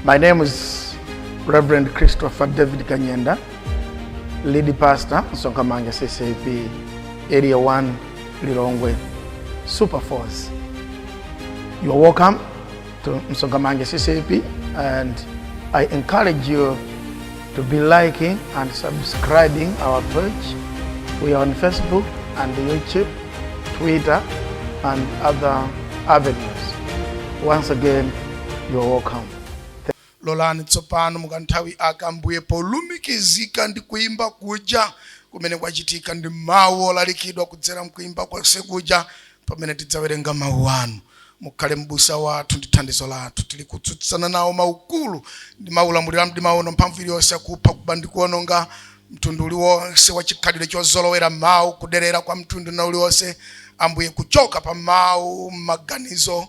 My name is Reverend Christopher David Kanyenda, lead pastor, Sonkamanga CCP, Area 1, Lilongwe, Super Force. You are welcome to Sonkamanga CCP, and I encourage you to be liking and subscribing our page. We are on Facebook and YouTube, Twitter, and other avenues. Once again, you are welcome. Lolani tsopano mukanthawi akambuye polumikizika ndi kuimba kuja kumene kwachitika ndi mawu olalikidwa kudzera mkuimba kwase kuja pamene tidzawerenga mawu anu. Mukhale m'busa wathu ndi thandizo lathu. Tili kutsutsana nawo maukulu ndi maulamuliro ndi maono mphamvu iliyonse yakupha kuba ndi kuononga mtundu uliwonse wa chikhalidwe chozolowera mawu, kuderera kwa mtundu na uliwonse. Ambuye kuchoka pa mawu maganizo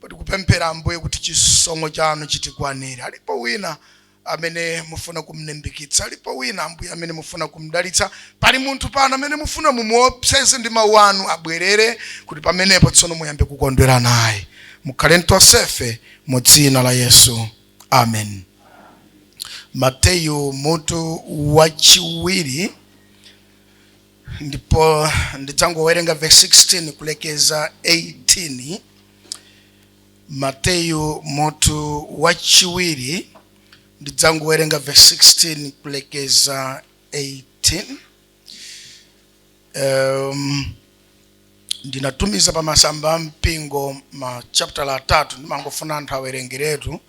pati kupemphera Ambuye kuti chisomo chanu chitikwanire. Alipo wina amene mufuna kumnembikitsa, alipo wina Ambuye amene mufuna kumdalitsa, pali munthu pano amene mufuna mumuopseze ndi mawu anu abwerere kuti pamenepo tsono muyambe kukondwera naye. Mukhale ntonsefe mu dzina la Yesu. Amen. Mateyu mutu wachiwiri ndipo ndidzangowerenga verse 16 kulekeza 18. Mateyu mutu wachiwiri ndidzangowerenga verse 16 kulekeza 18. Ndinatumiza pa masamba mpingo ma chapter la 3 ndimangofuna anthu awerengeretu,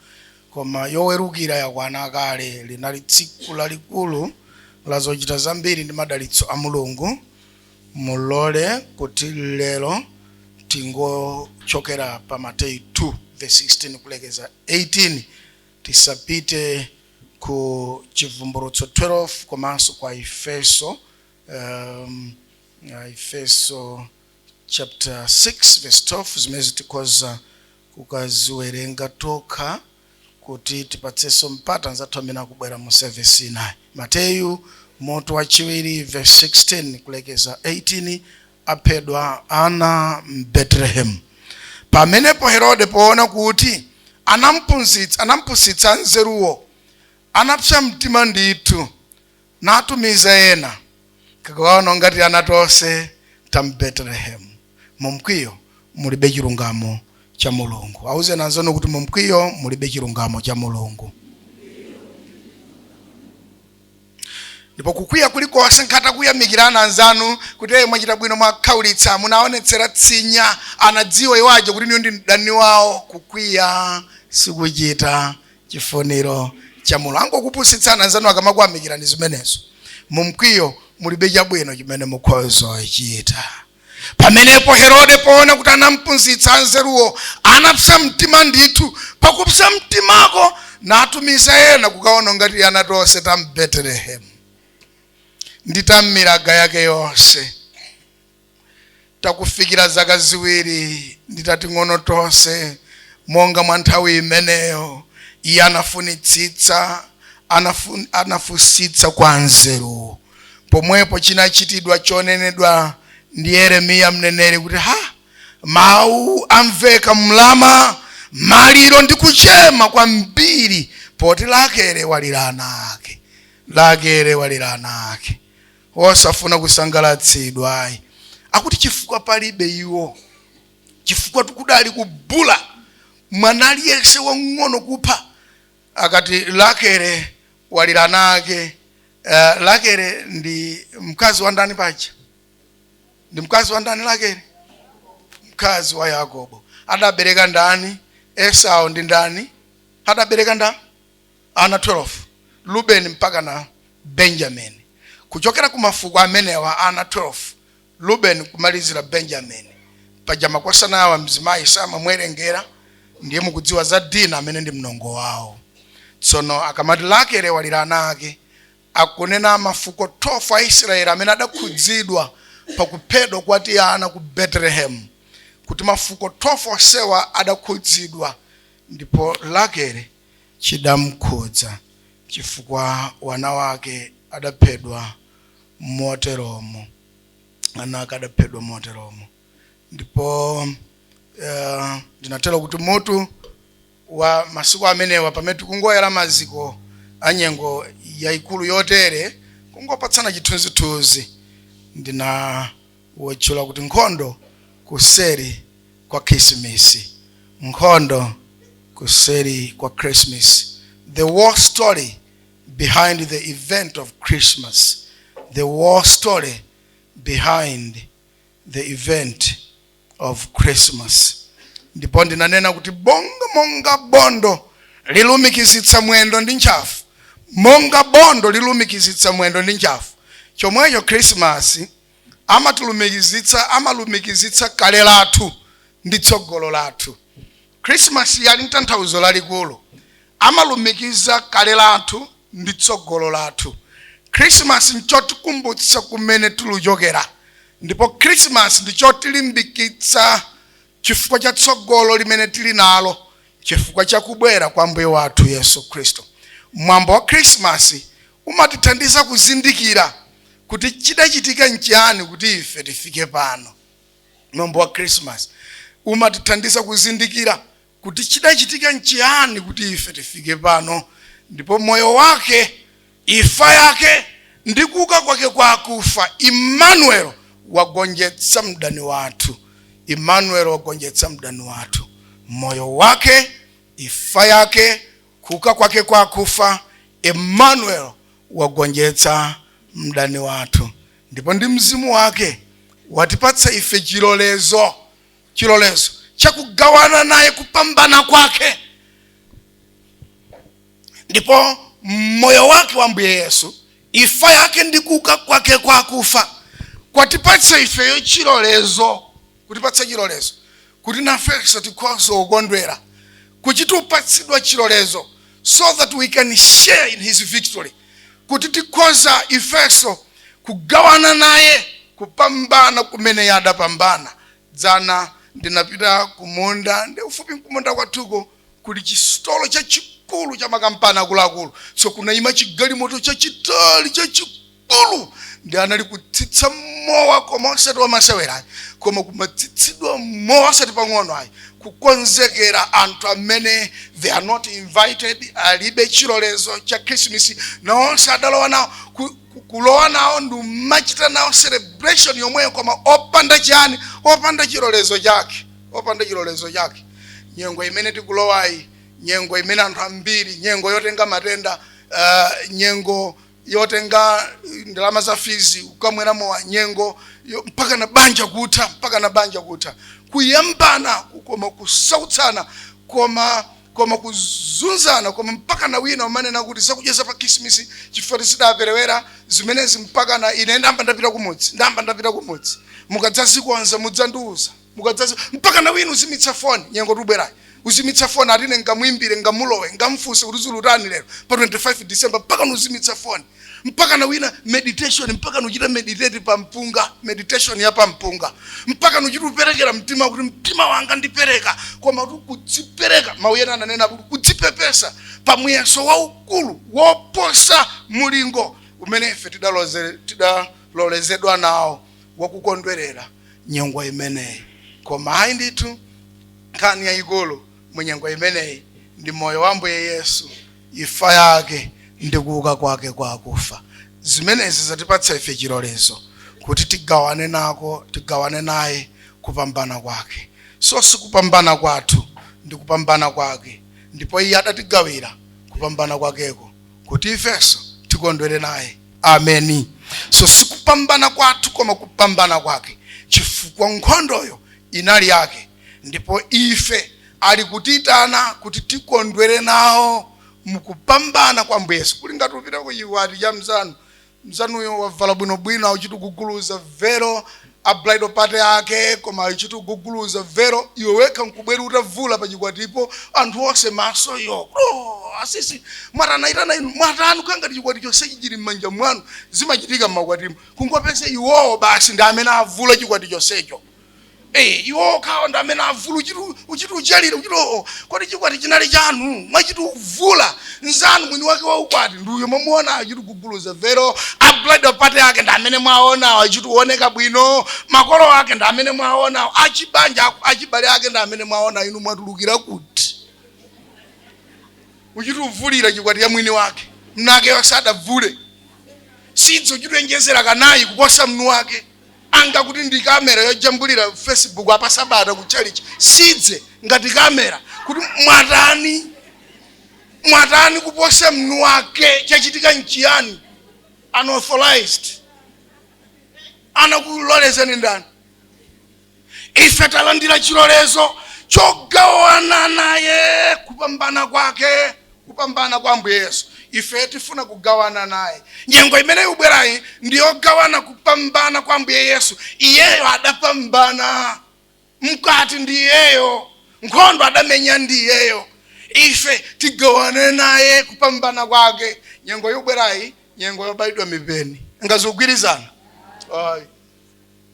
koma yowerukira yakwana kale. Linali tsiku lalikulu la zochita zambiri ndi madalitso a Mulungu. Mulole kuti lero tingochokera pa Mateyu 2 verse 16 kulekeza 18, tisapite ku Chivumbulutso 12 komanso kwa Efeso chapter 6 verse 12 zimene tikoza kukaziwerenga tokha kuti tipatsenso mpata nzathu amene akubwera mu service inayi. Mateyu mutu wachiwiri verse 16 kulekeza 18. Aphedwa ana m'Bethlehem. Pamenepo Herode poona kuti anampusitsa nzeruwo, anapsa mtima ndithu, natumiza ena kakaona ngati ana tonse ta m'Bethlehem. Mumkwiyo mulibe chilungamo cha Mulungu. Auze nanzono kuti mumkwiyo mulibe chilungamo cha Mulungu. Ndipo kukwiya kulikonse nkhata kuyamikirana anzanu kuti mwachita bwino mwakhaulitsa, munaonetsera tsinya, anadziwa iwaje kuti niyo ndi mdani wawo. Kukwiya sikuchita chifuniro cha Mulungu. Angokupusitsana anzanu akamakwamikirani zimenezo. Mumkwiyo mulibe chabwino chimene mukhoza chita. Pamenepo Herode poona kuti anampusitsa nzeruwo, anapsa mtima ndithu. Pakupsa mtimako natumiza ena kukaona ngati ana tonse ta m'Bethlehem. Nditamiraga yake yonse takufikira zaka ziwiri nditati ng'ono tonse monga mwa nthawi imeneyo iye anafusitsa kwa nzeru. Pomwepo chinachitidwa chonenedwa ndi Yeremiya mneneri kuti mawu amveka mlama, maliro ndi kuchema kwambiri, poti Rakele walira ana ake. Rakele walira ana ake. Osafuna kusangalatsidwa. Akuti chifukwa palibe iwo, chifukwa tukudali kubula mwana aliyense wang'ono kupha. Akati Rakele walira ana ake. Rakele ndi mkazi wa ndani pacha? Ndi mkazi wa ndani Rakele? Mkazi wa Yakobo. Adabereka ndani? Esau ndi ndani? Adabereka ndani? Ana 12. Rubeni mpaka na Benjamin. Kuchokera kumafuko amenewa ana 12. Rubeni kumalizira Benjamin. Pajama kwa sana wa mzimayi sama mwerengera ndiye mukudziwa za Dina amene ndi mnongo wawo. Tsono akamati Rakele walira ana ake, akunena mafuko 12 a Israeli amene adakhudzidwa pakuphedwa kwati ana ku Bethlehem. Kuti mafuko 12 osewa adakhudzidwa, ndipo Rakele chidamkhudza chifukwa wana wake adaphedwa moteromo. Ana ake adaphedwa moteromo. Ndipo ndinatela kuti mutu wa masiku amenewa pamene tikungoyera maziko anyengo yaikulu yotere kungopatsana chithunzithunzi ndina wotchula kuti nkhondo kuseri kwa Krismasi. Nkhondo kuseri kwa Christmas. The war story behind the event of Christmas. The war story behind the event of Christmas. Ndipo ndinanena kuti monga bondo lilumikizitsa mwendo ndi nchafu. Monga bondo lilumikizitsa mwendo ndi nchafu. Chomwecho Christmas amalumikizitsa kale lathu ndi tsogolo lathu. Christmas yali ntanthauzo lalikulu. Amalumikiza kale lathu ndi tsogolo lathu. Christmas nchotikumbutsa kumene tuluchokera. Ndipo Christmas ndichotilimbikitsa chifukwa cha tsogolo limene tili nalo, chifukwa cha kubwera kwa Mbuye wathu Yesu Kristo. Mwambo wa Christmas umatithandiza kuzindikira kuti chidachitika nchiyani kuti ife tifike pano. Mwambo wa Christmas umatithandiza kuzindikira kuti chidachitika nchiyani kuti ife tifike pano. Ndipo moyo wake, ifa yake ndi kuuka kwake kwa akufa, Emmanuel wagonjetsa mdani wathu. Emmanuel wagonjetsa mdani wathu. Moyo wake, ifa yake, kuuka kwake kwa akufa, Emmanuel wagonjetsa mdani wathu. Ndipo ndi mzimu wake watipatsa ife chilolezo chakugawana naye kupambana kwake. Ndipo moyo wake wa Mbuye Yesu, ifa yake ndi kuuka kwake kwa akufa, kwatipatsa ifeyo chilolezo, kutipatsa chilolezo kuti nafenso tikhoza kukondwera, kuchitupatsidwa chilolezo so that we can share in his victory, kuti tikhoza ifeso kugawana naye kupambana kumene yadapambana. Dzana ndinapita kumunda, ndi ufupi kumunda kwathuko kuli chistolo chachikulu cha makampani akuluakulu. So kunayima chigalimoto chachitali chachikulu, ndi anali kutsitsa mowa koma osati wamasewera, koma kumatsitsidwa mowa osati pang'ono ayi, kukonzekera anthu amene they are not invited, alibe chilolezo cha Christmas, naonse adalowa nawo. Kulowa nawo ndi machita nawo celebration yomweyo, koma opanda chani, opanda chilolezo chake, opanda chilolezo chake. Nyengo imene tikulowayi, nyengo imene anthu ambiri, nyengo yotenga matenda, nyengo yotenga ndalama za fizi ukamwera mowa, nyengo mpaka na banja kutha, kuyambana, koma kusautsana, koma kuzunzana, koma mpaka na wina umanena kuti zakujeza pa Christmas chifukwa sidaperewera zimenezi, mpaka na ine ndamba ndapita kumudzi, mukadzazikonza mudzanduza, mpaka na wina uzimitsa phone. Nyengo tubwera uzimitsa phone, atine ngamuimbire, ngamulowe, ngamfunse kuti zulutani lero pa 25 December, mpaka uzimitsa phone. Mpaka na wina meditation, mpaka nuchita meditate pa mpunga, meditation ya pa mpunga, mpaka nuchita uperekera mtima kuti mtima wanga ndipereka, koma kudzipereka mauyena ananena kuti kudzipepesa pa muyeso waukulu woposa mulingo umene ife tidalolezedwa nawo wakukondwerera nyengo imeneyi. Koma ayi ndithu nkhani yayikulu mu nyengo imeneyi ndi moyo wa Mbuye Yesu, ifa yake ndi kuuka kwake kwa akufa. Zimenezi zatipatsa ife chilolezo kuti tigawane naye kupambana kwake. So sikupambana kwathu ndi kupambana kwake, ndipo iye adatigawira kupambana kwakeko kuti ifeso tikondwere naye. Ameni. So sikupambana kwathu koma kupambana kwake, chifukwa nkhondoyo inali yake, ndipo ife ali kutitana kuti tikondwere nawo mukupambana kwa Mbuye Yesu. Kuli ngati upita kuyiwati ya mzanuyo wavala bwinobwino, auchituguguluza vero ablaido pate yake, koma auchituguguluza vero iwe weka nkubwera utavula pachikwatipo, anthu onse maso yo asisi mwatanaitana inu mwatanu kangati chikwati chonse chili m'manja mwanu, zimachitika m'makwatimo. Kungopese iwowo basi ndi amene avula chikwati chonsecho. Iwo kawo ndi amene avula uchitu uchalira uchito kwati chikwati chinali chanu, mwachitu uvula nzanu mwini wake wa ukwati ndiyo mwamuona achitu kuguluza vero, ablaido pate yake ndi amene mwaona achitu uoneka bwino, makolo ake ndi amene mwaona, achibanja achibale ake ndi amene mwaona, inu mwatulukira kuti. uchituvulira chikwati ya mwini wake mnake wasadavule sidzo chitwenjezera kanayi kuposa mnu wake anga kuti ndi kamera yojambulira Facebook apa sabata ku church sidze ngati kamera kuti mwatani kuposa mnu wake chachitika nchiyani unauthorized anakuloleza ni ndani ife talandira chilolezo chogawana naye kupambana kwake kupambana kwa Ambuye Yesu ife tifuna kugawana naye nyengo imene ubwerayi ndiyo gawana kupambana kwa Ambuye Yesu iyeyo adapambana mkati ndiyeyo nkhondo adamenya ndiyeyo ife tigawane naye kupambana kwake nyengo yubwerayi nyengo yobaidwa mipeni ngazugwirizana ayi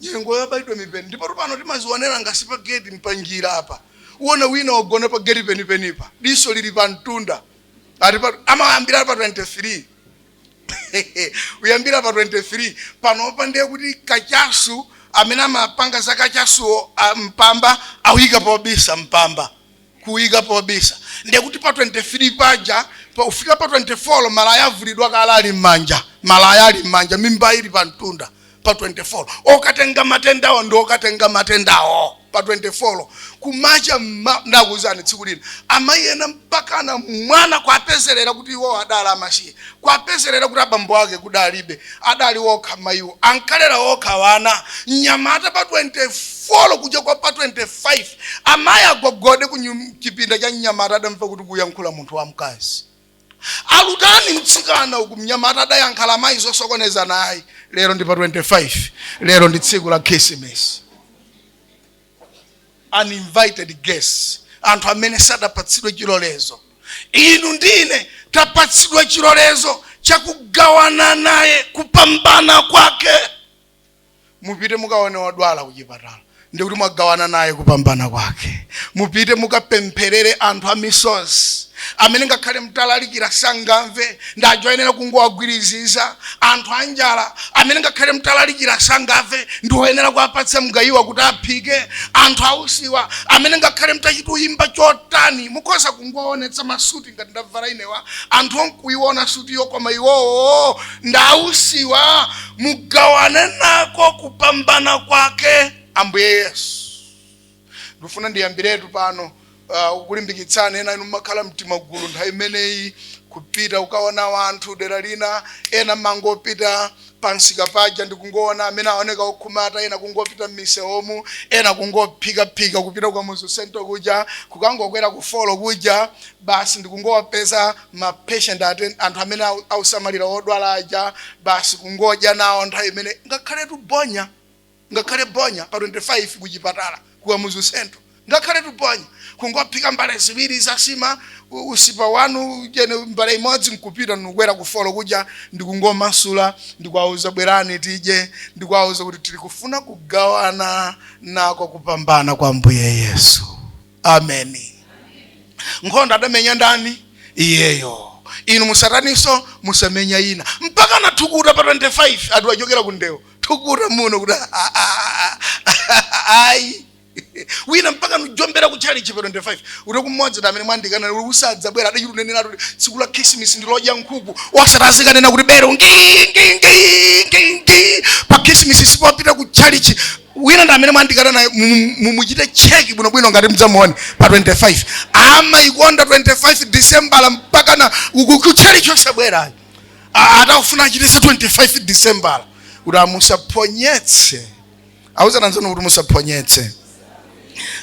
nyengo yobaidwa mipeni ndipo pano timazionera ngasi pa gate mpanjira apa uona wina ogona pa gate penipenipa diso lili pa mtunda amayambira pa 23 uyambira pa 23 panopa ndiye kuti kachasu amene amapanga za kachasu mpamba awika pobisa mpamba kuwika pobisa ndiye kuti pa 23 paja pa ufika pa 24 malaya avulidwa kala ali mmanja malaya ali mmanja mimba ili pa mtunda pa 24 okatenga matendawo ndo okatenga matendawo pa 24 kumacha ndakuzani tsiku lina amayena mpaka na mwana kwapezerera kuti iwo adala amasiye kwapezerera kuti abambo ake kudalibe adali wokha mayiwo ankalera wokha wana nyamata pa 24 kuja kwa pa 25 amaya gogode kuchipinda cha nyamata adamva kuti kuyankhula munthu wa mkazi alutani mtsikana uku mnyamata adayankhala mayi zosokoneza naye lero ndi pa 25 lero ndi tsiku la Christmas uninvited guests anthu amene sadapatsidwe chilolezo inu ndine tapatsidwa chilolezo chakugawana naye kupambana kwake mupite mukaone wadwala kuchipatala ndikuti mwagawana naye kupambana kwake mupite mukapempherere anthu amisozi amene ngakhale mtalalikira sangamve ndajoyenera kungowagwiriziza anthu anjala amene ngakhale mtalalikira sangamve ndiwoyenera kuapatsa mgayiwa kuti aphike anthu ausiwa amene ngakhale mtachituyimba chotani mukhoza kungoonetsa masuti ngati ndavala inewa anthu onkuiona suti yokoma iwowo ndausiwa mugawane nako kupambana kwake Ambuye Yesu ndifuna ndiyambiretu pano ukulimbikitsana ena inu makhala mtima gulu nthawi imeneyi kupita ukaona wanthu dera lina ena mangopita pansika paja ndikungoona amene aoneka okhumata ena kungopita m'misewomu ena kungophika kupita kwa muzu sento kuja kukangokwera kufolo kuja basi ndikungowapeza ma patient anthu amene ausamalira odwala aja basi kungodya nawo nthawi imene ngakhale tubonya ngakhale bonya pa 25 kuchipatala kwa muzu sento ngakhale tubonya kungophika mbale ziwiri zasima usipa wanu jene mbale imodzi nkupita nukwera kufolo kuja ndikungomasula ndikwauza bwerani tije ndikwauza kuti tili kufuna kugawana nako kupambana kwa Ambuye Yesu amen nkhondo adamenya ndani iyeyo inu musataniso musamenya ina mpaka nathukuta pa 25 adu achokera kundewo thukuta muno kuti ai wina mpaka nujombera kuchali chipa 25 uri kumodzi da amene mwandikana uri usadza bwera adachitu nenena kuti tsiku la Christmas ndilodya nkhuku wasatazika nena kuti bero ngi pa Christmas sipopita ku chalichi wina nda amene mwandikana naye mumuchite cheki bwino ngati mdzamuone pa 25 ama ikonda 25 December mpaka na ku chalichi osabwera atafuna achitise 25 December kuti musaponyetse auza nanzono kuti musaponyetse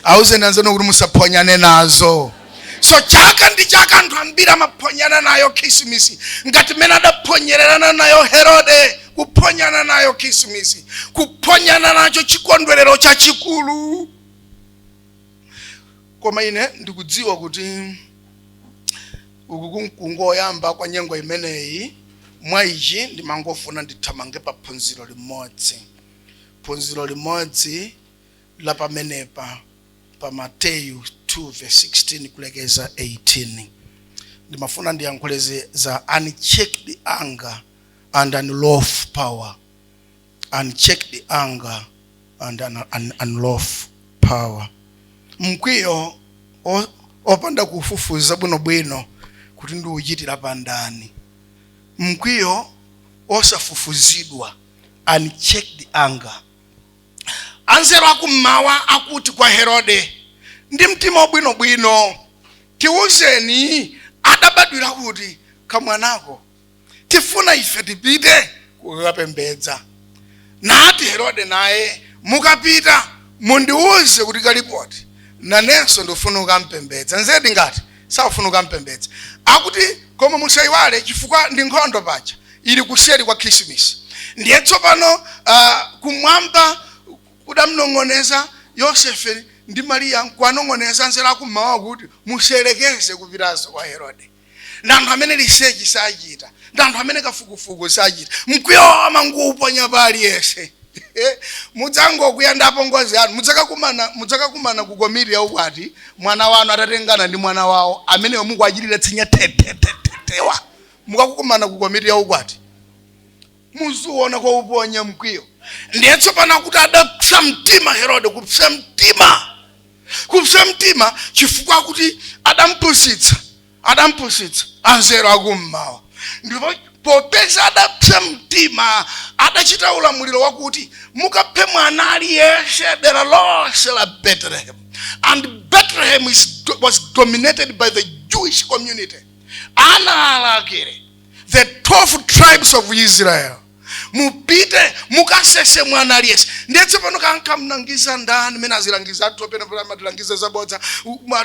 auze nanzono kuti musaponyane nazo so chaka ndi chaka anthu ambiri amaponyana nayo Christmas ngati mene adaponyererana nayo Herode kuponyana nayo Christmas kuponyana nacho chikondwerero chachikulu koma ine ndikudziwa kuti uku kungoyamba kwa nyengo imeneyi mwaichi ndimangofuna ndithamange pa phunziro limodzi la pamenepa pa Mateyu 2:16 kulekeza 18 ndimafuna ndiyankhuleze za unchecked anger and unlawful power. Unchecked anger and unlawful power. Mkwiyo opanda kufufuza bwino kuti ndi uchitira pandani. Mkwiyo osafufuzidwa, unchecked anger. Anzeru akummawa akuti kwa Herode, ndi mtima bwino tiuzeni adabadwira kuti kamwanako tifuna ife tipite kukapembedza. Nati Herode naye, mukapita mundiuze kuti kalipoti nanenso ndifuna kukampembedza. Nzedi ngati safuna kukampembedza. Akuti koma musaiwale chifukwa ndi nkhondo pacha ili kuseri kwa Krismasi. Ndiye tsopano kumwamba kudamnong'oneza Yosefe ndi Maria kwanong'oneza anzeru akummawa kuti muselekeze kupitaso kwa Herode. Ndanthu amene lisechi sajita, ndanthu amene kafukufuku sajita. Mkwiyo amanguponya pali yese. Mudzango kuyandapo ngozi yanu, mudzakakumana ku komiti ya ukwati, mwana wanu atatengana ndi mwana wawo amene mukwachitira tsinya tetetetewa. Mukakumana ku komiti ya ukwati. Muzuona kwa uponya mkwiyo. Ndiye tsopano kuti adapsa mtima Herode, kupsa mtima chifukwa kuti adampusitsa anzeru akummawa. Ndipo popeza adapsa mtima adachita ulamuliro wakuti mukaphe mwana aliyese dera lonse la Bethlehem. And Bethlehem was dominated by the Jewish community. Olalikira, the 12 tribes of Israel. Mupite mukasese mwana aliyese. Ndiye tsopano kankamnangiza ndani mena zilangiza atopena pala matilangiza zabodza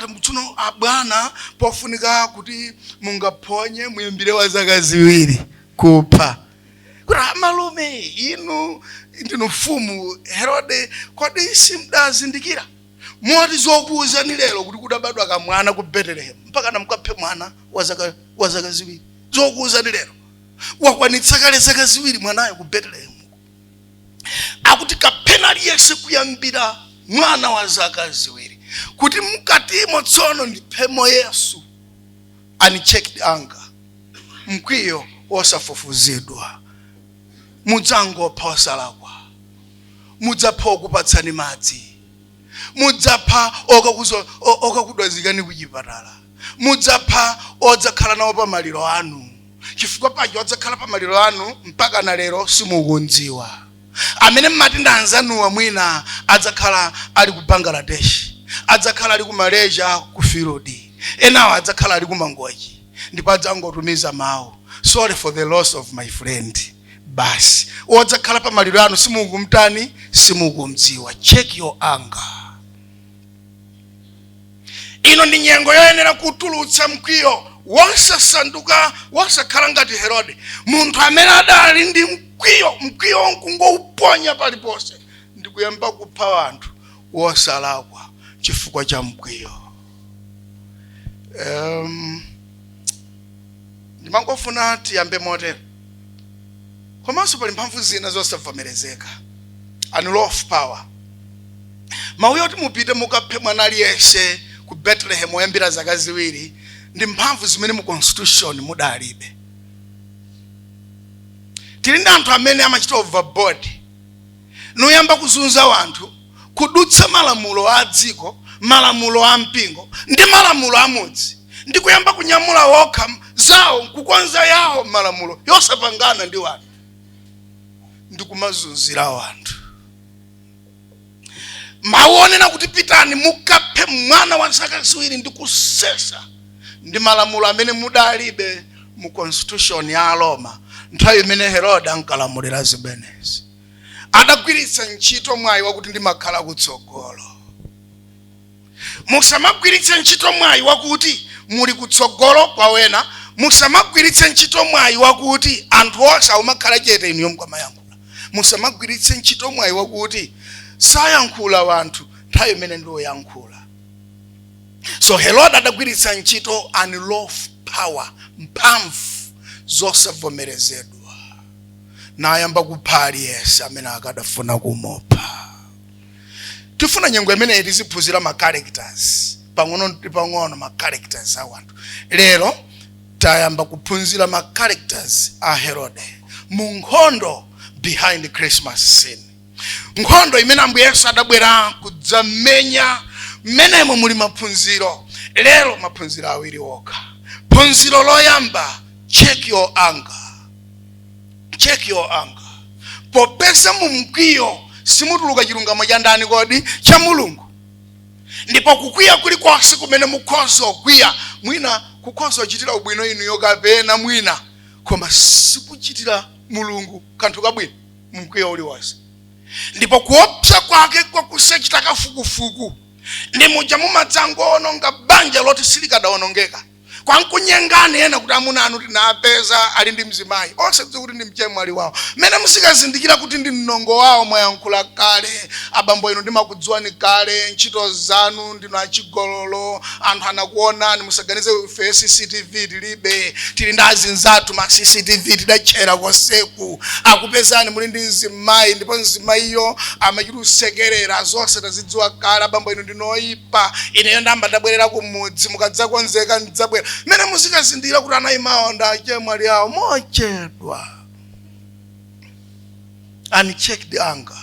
mutsuno abwana pofunika kuti mungaphonye muyimbire wa zaka ziwiri kupha. Kuti malume inu ndinu mfumu Herode kodi simdazindikira moti zokuza ni lero kuti kudabadwa kamwana ku Bethlehem mpaka namukaphe mwana wa zaka ziwiri. Zokuza ni lero wakwanitsa kale zaka ziwiri mwanayo ku Bethlehem. Akuti kapena aliyese kuyambira mwana wa zaka ziwiri kuti mkatimo tsono ndiphemo Yesu. Unchecked anger, mkwiyo osafufuzidwa. Mudzangopha osalakwa, mudzapha okupatsani madzi, mudzapha okakudwazikani kuchipatala, mudzapha odzakhala nawo pa maliro anu. Chifukwa paja odzakhala pa maliro anu mpaka na lero simukundziwa. Amene mmati ndanzanuwa mwina adzakhala ali ku Bangladesh, adzakhala ali ku Malaysia ku Filodi, enawo adzakhala ali ku Mangochi. Ndipo adzangotumiza mawu, sorry for the loss of my friend. Basi odzakhala pa maliro anu simukumtani simukumdziwa. Check your anger. Ino ndi nyengo yoyenera kutulutsa mkwiyo wosasanduka wosakhala ngati Herode. Munthu amene adali ndi mkwiyo nkungouponya palipose ndikuyamba kupha anthu wosalakwa chifukwa cha mkwiyo. Ndimangofuna tiyambe motero. Komanso pali mphamvu zina zosavomerezeka. Unlawful power. Mawu yoti mupite mukaphe mwana aliyese ku Bethlehem oyambira zaka ziwiri ndi mphamvu zimene mu constitution mudalibe. Tili ndi anthu amene amachita overboard. Noyamba kuzunza wanthu, kudutsa malamulo a dziko, malamulo a mpingo, ndi malamulo amudzi. Ndi kuyamba kunyamula wokha zawo kukonza yawo malamulo yosapangana ndi wanthu. Ndi kumazunzira wanthu. Maonena kuti pitani mukaphe mwana wa zaka ziwiri ndi kusesa. Ndi malamulo amene mudalibe mu constitution ya Roma. Nthawi imene Herode ankalamulira zimenezi. Adagwiritsa ntchito mwayi wakuti ndimakhala kutsogolo. Musamagwiritse ntchito mwayi wakuti muli kutsogolo kwawena. Musamagwiritse ntchito mwayi wakuti anthu onse umakhala chete inu yomkwamayankhula. Musamagwiritse ntchito mwayi wakuti sayankhula wanthu nthawi imene ndiwo yankhula. So Herode adagwiritsa ntchito unlawful power, mphamvu zosavomerezedwa. Nayamba kupha aliyese amene akadafuna kumupha. Tifuna nyengo imene tiziphunzira ma characters. Pang'ono ma characters a wanthu. Lero tayamba kuphunzira ma characters a Herode. Mu nkhondo behind Christmas scene. Nkhondo imene Ambuye Yesu adabwera kudzamenya menemo muli maphunziro. Lero maphunziro awiri okha. phunziro loyamba, check your anger. Check your anger. Popeza mu mkwiyo simutuluka chilungamo cha ndani kodi cha Mulungu. Ndipo kukwiya kuli kwasi kumene mukhozo kwiya mwina kukhozo chitira ubwino inu yokapena mwina koma sikuchitira Mulungu kanthu kabwino mkwiyo uli wasi. Ndipo kuopsa kwake kwa kusachita kafukufuku ndi muja mumadzango ononga banja loti silikadaonongeka. Kwa nkunyengani ena kuti amuna anu tinapeza ali ndi mzimayi onse kuti ndi mchemwali wawo mene musikazindikira kuti ndi mnongo wawo mwayankhula kale abambo inu ndimakudziwani kale ntchito zanu ndino achigololo anthu anakuonani musaganize ife CCTV tilibe tili ndi azinzathu ma CCTV tidachera konseku akupezani muli ndi mzimayi ndipo mzimayiyo amachirusekerera zonse tazidziwa kale abambo inu ndinoyipa ineyo ndamba ndabwerera kumudzi mukadzakonzeka ndidzabwera mene musikazindikira kuti anayimawo ndachemwali yawo mochedwa. Unchecked anger.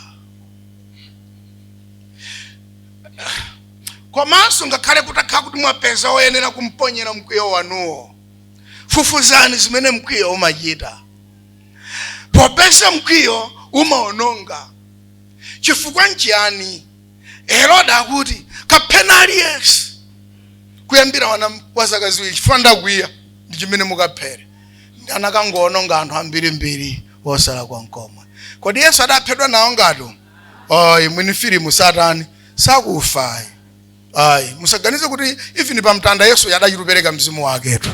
Komanso ngakhale kutakhala kuti mwapeza oyenera kumponyera mkwiyo wanuwo fufuzani zimene mkwiyo umachita. Popeza mkwiyo umaononga chifukwa nchiyani Herode akuti kapena aliyense kuyambira wana wazaka ziwiri chifukwa ndakwiya ndi chimene mukaphere anakangoononga anthu ambirimbiri wosala kwa nkomwe. Kodi Yesu adaphedwa nawo ngati mwini filimu satani sakufa. Musaganize kuti even pamtanda Yesu yadachirupereka mzimu waketu.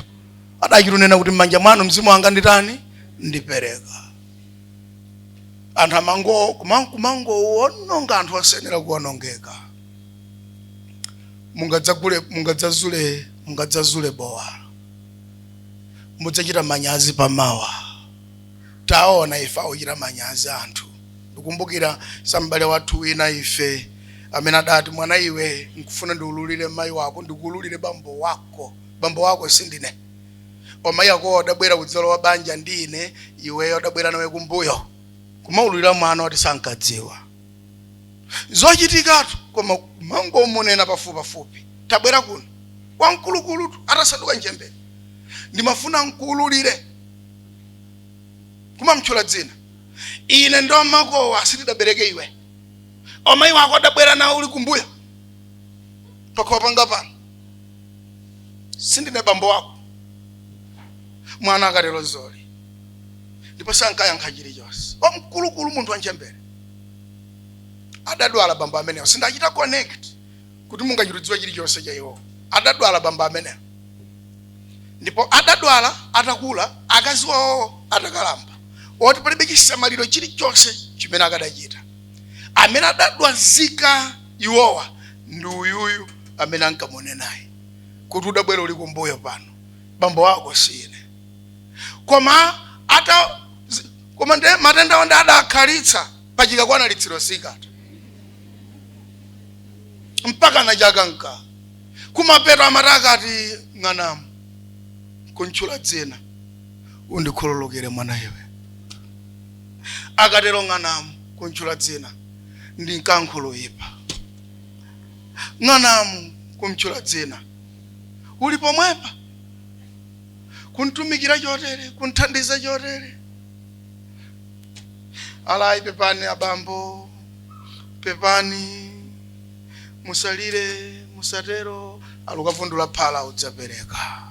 Adachirunena kuti m'manja mwanu mzimu wanga nditani ndipereka. Anthu amango kumango ononga anthu osenera kuonongeka. Mungadzazule bowa. Mudzachita manyazi pamawa. Taona ifa uchita manyazi anthu. Ndikumbukira sambale wathu wina ife amene adati mwana iwe nkufuna ndiululire mayi wako ndikululire bambo wako sindine. Omayi ako odabwera kudzalo wa banja ndine iweyo odabwera nawe kumbuyo. Kumaululira mwana oti sankadziwa. Zochitikatu koma mango munena pafupi. Tabwera kuno. Wankulukulutu atasaduka njembe. Ndimafuna nkululire. Kumamchula dzina. Ine ndo mako asitidabereke iwe. Omayi wako adabwera nawe uli kumbuyo. Pakopanga pano. Sindine bambo wako. Mwana akatero zoli. Ndipo sankayankha chilichonse. Omkulukulu munthu wanjembere. Adadwala bambo amenewo sindachita connect kuti mungachirudziwa chilichonse cha iwo. Adadwala bambo amenewo. Ndipo adadwala atakula akazi wawo atakalamba. Oti palibe chisamaliro chilichonse chimene akadachita. Amene adadwazika iwowa ndi uyuyu amene ankamone naye. Kuti udabwera uli kumbuyo pano. Bambo wako sine. Koma nde matenda wanda adakhalitsa pachika kwana litsiro sikata. Mpaka na jaganka. Kumapeto amataka ati ng'anamu. Kunchula dzina. Undikhululukire mwana iwe. Akatero ng'anamu kunchula dzina. Ndinkankhulu ipa. Ng'anamu kumchula dzina. Ulipo mwepa. Kuntumikira chotere, kunthandiza chotere. Alai pepani abambo. Pepani. Musalire, musatero, alukavundula phala udzapereka.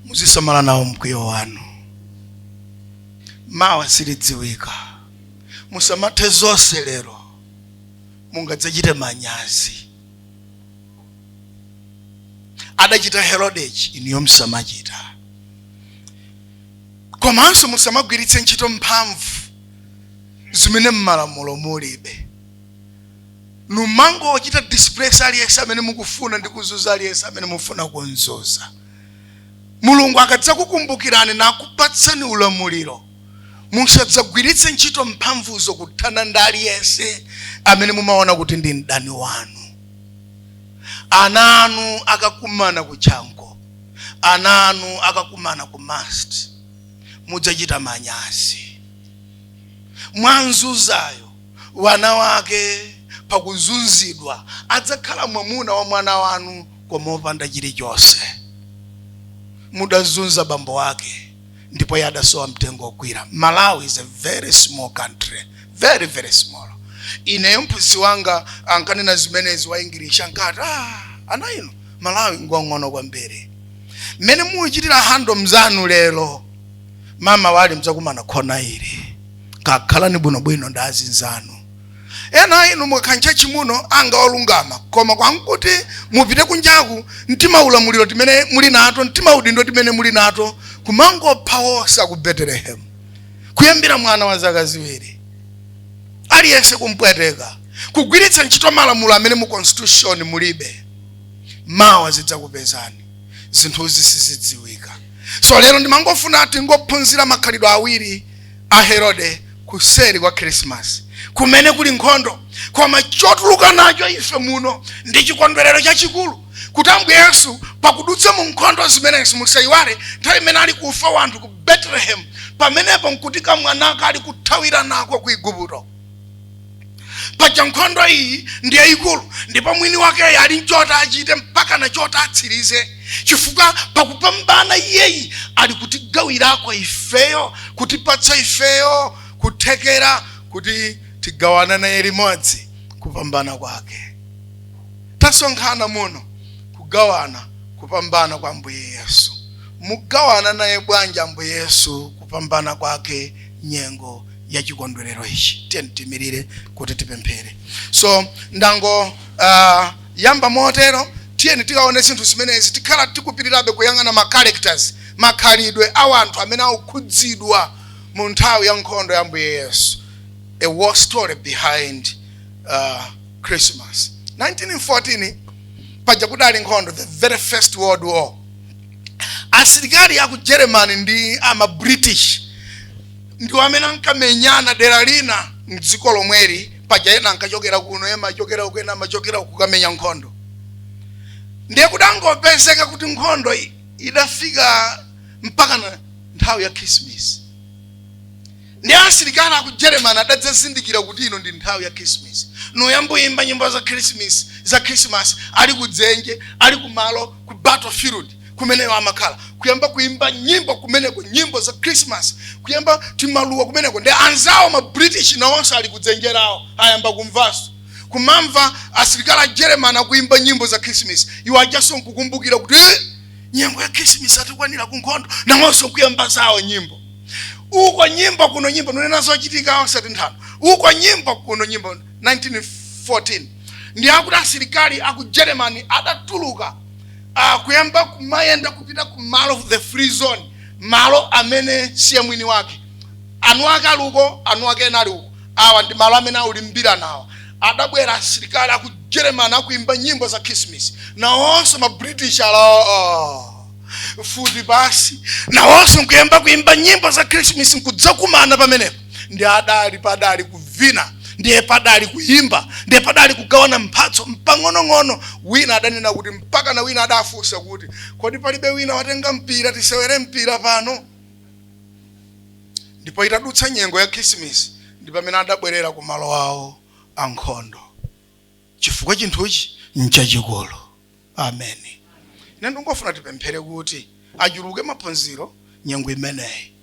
Muzisamala nawo mkwiyo wanu. Mawa silidziwika. Musamathe zonse lero. Mungadzachite manyazi. Adachita Herodechi iniyo musamachita. Komanso musamagwiritse ntchito mphamvu zimene mmalamulo mulibe. Numango ochita displace aliyesa amene mukufuna ndi kuzuza aliyesa amene mufuna kunzuza. Mulungu akadza kukumbukirani na kupatsani ulamuliro. Musadzagwiritse ntchito mphamvuzo kuthana ndi aliyese amene mumaona kuti ndi mdani wanu. Ana anu akakumana kuchango. Ana anu akakumana ku mast. Mudzachita manyazi. Mwanzuzayo wana wake pakuzunzidwa adzakhala mwamuna wa mwana wanu koma opanda chilichonse. mudazunza bambo wake ndipo yadasowa mtengo okwira. Malawi is a very small country, very very small. Ineyo mphunzitsi wanga ankanena zimenezi wa English ankati ana ino Malawi ngwang'ono kwambiri. Mmene muchitira hando mzanu lero mama wali mzakumana khona ili kakhalani bwinobwino ndi azinzanu. Ena inu mukhancha chimuno anga olungama koma kwankuti mupite kunjaku mtima ulamuliro timene muli nato, mtima udindo timene muli nato kumangophawosa ku Bethlehem kuyambira mwana wa zaka ziwiri aliyense kumpweteka kugwiritsa ntchito malamulo amene mu constitution mulibe. Mawa zidzakupezani zinthuzi sizidziwika. So lero ndimangofuna tingophunzira makhalidwe awiri a Herode kuseri kwa Christmas kumene kuli nkhondo koma chotuluka nacho ife muno ndi chikondwerero chachikulu kuti Ambuye Yesu pakudutsa mu nkhondo zimenezi musayiwale nthawi imene ali kufa wanthu ku Bethlehem pamenepo nkuti kamwanaka ali kuthawira nako ku Igupto. Paja nkhondo iyi ndi yayikulu ndipo mwini wake ali nchota achite mpaka na chota atsirize chifukwa pakupambana iyeyi ali kutigawirako ifeyo, kutipatsa ifeyo kuthekera kuti tigawana naye limodzi kupambana kwake. Tasonkhana muno kugawana kupambana kwa Ambuye Yesu. Mugawana naye bwanji Ambuye Yesu kupambana kwake nyengo ya chikondwerero ichi? Timirire kuti tipemphere. So ndango yamba motero tiyeni tikaone zinthu zimenezi tikhala tikupirirabe kuyang'ana ma characters, makhalidwe a anthu amene akukhudzidwa mu nthawi ya nkhondo ya Ambuye Yesu. A war story behind Christmas. 1914 paja kudali nkhondo, the very first world war. Asilikali ya ku Germany ndi ama British ndi amene ankamenyana dera lina mdziko lomweli paja ena ankachokera kuno ema achokera ukena amachokera kukamenya nkhondo. Ndiye kudangopezeka kuti nkhondo idafika mpaka na nthawi ya Christmas. Ndiye asilikali aku Germany adadzazindikira kuti ino ndi nthawi ya Christmas. Noyamboyimba nyimbo za Christmas ali kudzenje, ali kumalo ku battlefield kumene amakhala kuyamba kuimba nyimbo kumeneko, nyimbo za Christmas, kuyamba timaluwa kumeneko. Ndi anzawo ma British nawonso ali kudzenjerawo ayamba kumvaso kumamva asilikali a German akuimba nyimbo za Christmas. Iwo ajaso nkukumbukira kuti nyimbo ya Christmas atikwanira ku nkhondo nawonso kuyamba zawo nyimbo. Uko nyimbo kuno nyimbo nonena zochitika osati nthano. Uko nyimbo kuno nyimbo 1914 ndi akuti asilikali aku Germany adatuluka kuyamba kumayenda kupita ku malo of the free zone, malo amene siya mwini wake. Anu ake aluko, anu ake nali uko. Awa ndi malo amene ulimbira nawo. Adabwera asilikali aku Germany akuimba nyimbo za Christmas. Na onso ma British ala futi basi. Na onso nkuyamba kuimba nyimbo za Christmas nkudzakumana pamenepo. Ndi adali padali kuvina, ndiye padali kuimba, ndiye padali kugawana mphatso mpang'ono-ng'ono. Wina adanena kuti mpaka na wina adafunsa kuti kodi palibe wina watenga mpira tisewere mpira pano. Ndipo itadutsa nyengo ya Christmas ndipo amene adabwerera ku malo awo ankhondo. Chifukwa chinthuchi nchachikulu. Amen. Ine ndingofuna tipemphere kuti achuluke maphunziro nyengo imeneyi.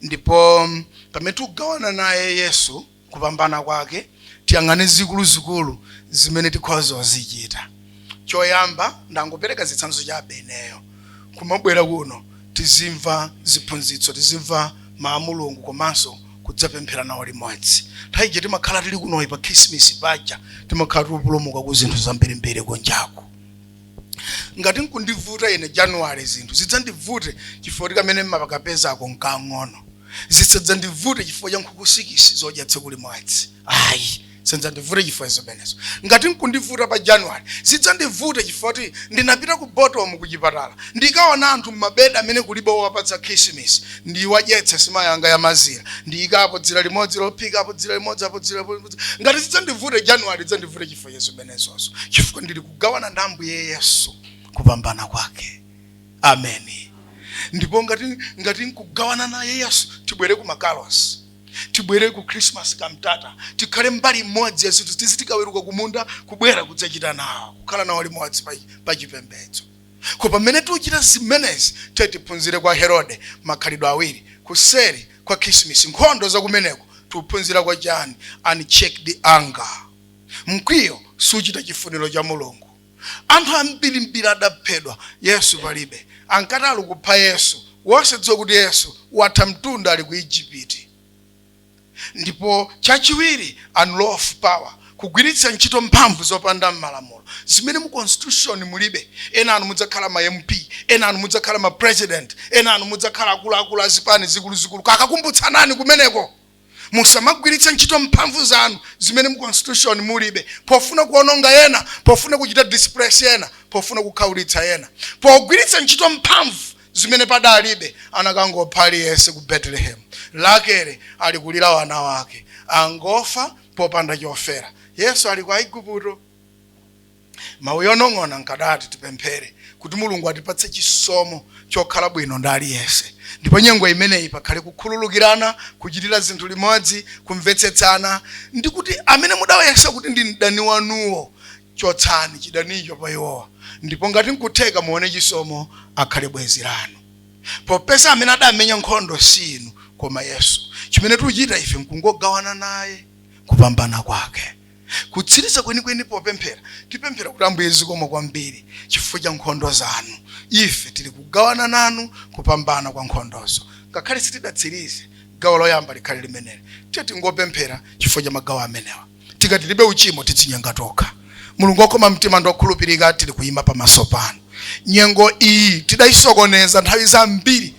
Ndipo pamene tikugawana naye Yesu kupambana kwake tiyang'ane zikulu zimene tikhoza kuzichita. Choyamba ndangopereka zitsanzo cha Beneyo. Kumabwera kuno tizimva ziphunzitso, tizimva maamulungu komanso kudzapemphera nawo limodzi. Nthawi ije timakhala tili kuno pa Christmas paja timakhala tikupulumuka ku zinthu zambirimbiri kunjaku. Ngati nkundivuta ine January zinthu zidzandivute chifukwa tikamene mapakapezako nkang'ono. Zisadzandivute chifukwa cha nkhukusikisi zodya tsiku limodzi. Ayi, sadzandivute chifukwa zobenezo. Ngati nkundivuta pa January zidzandivute chifukwa kuti ndinapita ku bottom ku chipatala ndikaona anthu mmabeda amene kulibe wapatsa Christmas ndiwadyetsa sima yanga ya mazira ndiyikapo dzira limodzi lophika apo dzira limodzi apo dzira limodzi. Ngati zidzandivute January zidzandivute chifukwa cha zobenezozo chifukwa ndili kugawana ndi Ambuye Yesu kupambana kwake. Amen. Ndipo ngati nkugawana naye Yesu tibwere ku makalos, tibwere ku Christmas kamtata, tikhale mbali imodzi yesu tizitikaweruka kumunda kubwera kudzachita nawo, kukhala nawo limodzi pa chipembedzo. Ko pamene tuchita zimenezi tiphunzire kwa Herode makhalidwe awiri kuseri kwa Krismasi nkhondo za kumeneko tuphunzira kwa chani unchecked anger. Mkwiyo suchita chifuniro cha Mulungu. Anthu ambiri adaphedwa Yesu palibe. Ankatali kupha Yesu wosadziwa kuti Yesu watha mtunda ali ku Igupti. Ndipo chachiwiri unlawful power kugwiritsa ntchito mphamvu zopanda malamulo zimene mu constitution mulibe. Ena anu mudzakhala ma MP, ena anu mudzakhala ma president, ena anu mudzakhala akuluakulu azipani zikuluzikulu. Kakakumbutsanani kumeneko musamagwiritsa ntchito mphamvu zanu zimene mu constitution mulibe pofuna kuononga yena, pofuna kuchita displace yena, pofuna kukhaulitsa yena. Pogwiritsa ntchito mphamvu zimene padalibe anakangopha aliyense ku Bethlehem. Lakere ali kulira wana wake angofa popanda chofera. Yesu ali kwa Igupto. Mawu yonong'ona nkadati tipemphere kuti Mulungu atipatse chisomo chokhala bwino ndi aliyense. Ndipo nyengo imeneyi pakhale kukhululukirana, kuchitira zinthu limodzi, kumvetsetsana, ndi kuti amene mudawayesa kuti ndi mdani wanuwo chotsani chidanicho pa iwowa. Ndipo ngati nkutheka muone chisomo akhale bwenzi lanu. Popeza amene adamenya nkhondo si inu koma Yesu. Chimene tuchita ife nkungogawana naye kupambana kwake. Kutsiriza kwenikweni popemphera tipemphera kuti Ambuye zikomo kwambiri chifukwa cha nkhondo zanu. Ife tili kugawana nanu kupambana kwa nkhondozo. Ngakhale sitidatsirize gawo loyamba likhale limeneli. Tingopemphera chifukwa cha magawo amenewa. Tikati tilibe uchimo titsinyenga tokha. Mulungu okoma mtima ndokhulupirika tili kuyima pamaso panu. Nyengo iyi tidayisokoneza nthawi zambiri.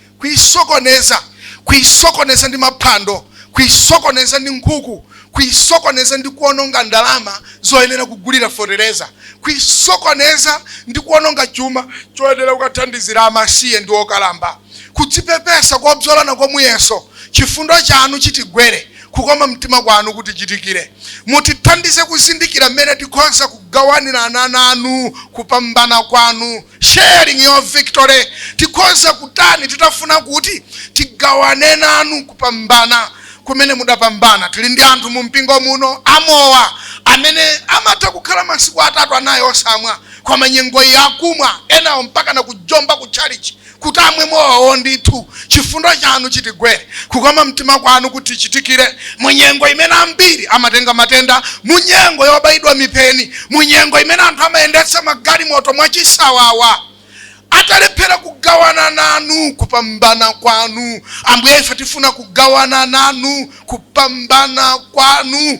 Kuisokoneza ndi maphwando, kuisokoneza ndi nkhuku, kuisokoneza ndi kuononga ndalama zoyenera kugulira fotereza, kuisokoneza ndi kuononga chuma choyenera kukathandizira amasiye ndi okalamba, kudzipepesa kobzolana kwa muyeso. Chifundo chanu chitigwere, kukoma mtima kwanu kuti chitikire. Mutithandize kuzindikira mmene tikhoza kugawanirana nanu kupambana kwanu, sharing your victory. Tikhoza kutani titafuna kuti tigawane nanu kupambana kumene mudapambana. Tili ndi anthu mu mpingo muno amowa amene amatha kukhala masiku 3 anayi osamwa, koma nyengo yakumwa enawo mpaka na kujomba ku church kuti amwe mowawo ndithu. Chifundo chanu chitigwere, kukoma mtima kwanu kuti chitikire. Munyengo imene ambiri amatenga matenda, munyengo yobayidwa mipeni, munyengo imene anthu amayendetsa magalimoto mwachisawawa, atalephera kugawana nanu kupambana kwanu. Ambuye ife tifuna kugawana nanu kupambana kwanu.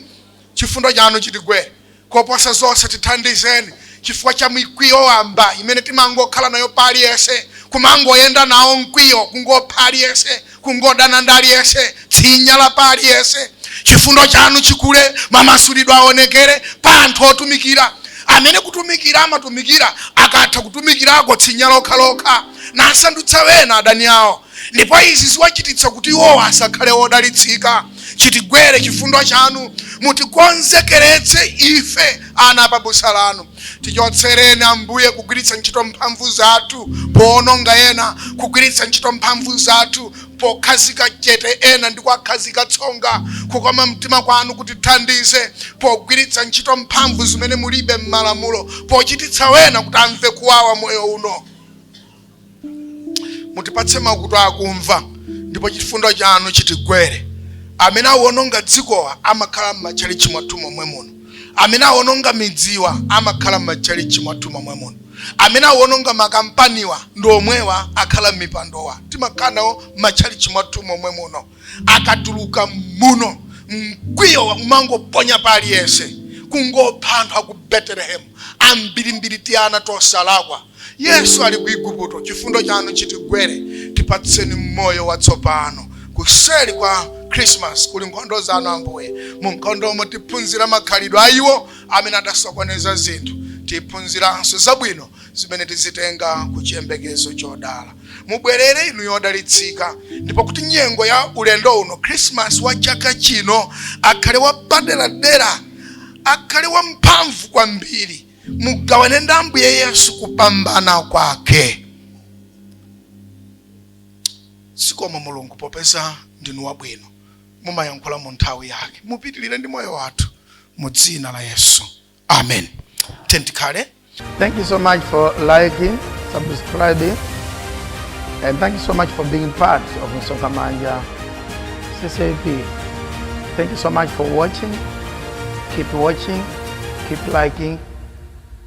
Chifundo chanu chitigwere, koposa zonse tithandizeni chifukwa cha mikwiyo wamba imene timangokhala nayo pali yese, kumangoyenda nawo mkwiyo, kungopha aliyese, kungodana ndi aliyese, tsinya la pali yese. Chifundo chanu chikule, mamasulidwe aonekere pa anthu otumikira. Amene kutumikira amatumikira akatha kutumikirako tsinya lokha nasandutsa wena adani awo. Ndipo izi ziwachititsa kuti iwo asakhale odalitsika. Chitigwere chifundo chanu, mutikonzekeretse ife ana pa busa lanu. Tichotsereni Ambuye kugwiritsa ntchito mphamvu zathu poononga ena, kugwiritsa ntchito mphamvu zathu pokhazika chete ena ndi kuwakhazika tsonga. Kukoma mtima kwanu kuti thandize pogwiritsa ntchito mphamvu zimene mulibe m'malamulo, pochititsa wena kuti amve kuwawa moyo uno. Mutipatse makutu akumva, ndipo chifundo chanu chitigwere. Amene awononga dzikowa amakhala m'machalichi mwathu momwe muno. Amene awononga midziwa amakhala m'machalichi mwathu momwe muno. Amene awononga makampaniwa ndi omwewa akhala m'mipandowa. Timakhala nawo m'machalichi mwathu momwe muno. Akatuluka muno mkwiyo umangoponya pali yese, kungopha anthu aku Bethlehem ambirimbiri tiana tosalakwa. Yesu ali ku Igupto. Chifundo chanu chitigwere, tipatseni moyo watsopano. Kuseri kwa Christmas kuli nkhondo zanu Ambuye. Mu nkhondomo tiphunzira makhalidwe ayiwo amene adasokoneza zinthu. Tiphunziranso zabwino zimene tizitenga ku chiyembekezo chodala. Mubwerere inu yodalitsika, ndipo kuti nyengo ya ulendo uno Christmas wa chaka chino akhale wapaderadera, akhale wamphamvu kwambiri. Mugawane ndi Ambuye Yesu kupambana kwake. Zikomo Mulungu popeza ndinu wabwino, mumayankhula mu nthawi yake. Mupitirire ndi moyo wathu mu dzina la Yesu, amen. Tentikhale. Thank you so much for liking, subscribing, and thank you so much for being part of Nsonkamanja CCAP. Thank you so much for watching. Keep watching, keep liking,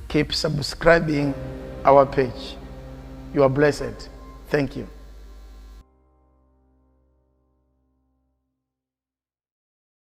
keep subscribing our page. You are blessed. Thank you.